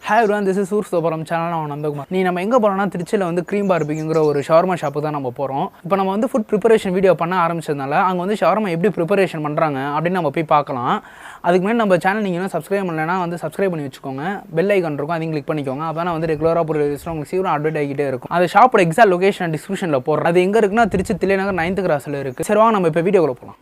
Hi everyone, this is Source Soparam channel. நான் நந்தகுமார். நீ நம்ம எங்க போறோம்னா திருச்சியில வந்து க்ரீம் பார்பிக்யூங்கிற ஒரு ஷவர்மா ஷாப்புக்கு தான் நம்ம போறோம். இப்போ நம்ம வந்து ஃபுட் ப்ரிப்பரேஷன் வீடியோ பண்ண ஆரம்பிச்சதனால அங்க வந்து ஷவர்மா எப்படி ப்ரிப்பரேஷன் பண்றாங்க அப்படின்னு நம்ம போய் பார்க்கலாம். அதுக்கு முன்னாடி நம்ம சேனல் நீங்க இன்னும் சப்ஸ்கிரைப் பண்ணலனா வந்து சப்ஸ்கிரைப் பண்ணி வச்சுக்கோங்க. பெல் ஐகான் இருக்கும் அதையும் கிளிக் பண்ணிக்கோங்க. அப்பதான் வந்து ரெகுலரா போற வீடியோஸ்ல உங்களுக்கு சீக்கிரம் அப்டேட் ஆகிட்டே இருக்கும். அந்த ஷாப்போட எக்ஸாக்ட் லொகேஷன் டிஸ்கிரிப்ஷன்ல போடுறேன். அது எங்க இருக்குன்னா திருச்சி தில்லைநகர் 9th கிராஸ்ல இருக்கு. சரி வாங்க நம்ம இப்போ வீடியோக்குள்ள போலாம்.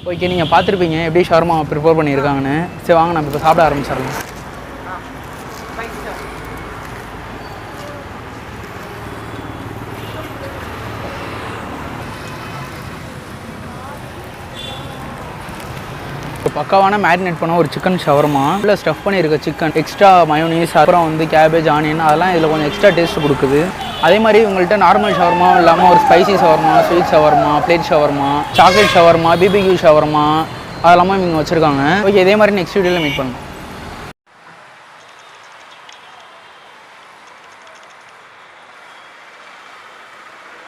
ஓகே, நீங்கள் பார்த்துருப்பீங்க எப்படி ஷவர்மா ப்ரிப்பேர் பண்ணியிருக்காங்கன்னு. சரி வாங்க நம்ம இப்போ சாப்பிட ஆரம்பிச்சிடலாம். பக்காவான மேரினேட் பண்ண ஒரு சிக்கன் ஷவர்மா. உள்ள ஸ்டஃப் பண்ணியிருக்க சிக்கன், எக்ஸ்ட்ரா மயோனீஸ், அப்புறம் வந்து கேபேஜ், ஆனியன், அதெல்லாம் இதில் கொஞ்சம் எக்ஸ்ட்ரா டேஸ்ட் கொடுக்குது. அதே மாதிரி உங்கள்கிட்ட நார்மல் ஷவர்மா இல்லாமல் ஒரு spicy shawarma, sweet shawarma, plate shawarma, chocolate shawarma, BBQ shawarma அதெல்லாமே இவங்க வச்சுருக்காங்க. ஓகே, இதே மாதிரி நெக்ஸ்ட் வீடியோவில் மீட் பண்ணுவோம்.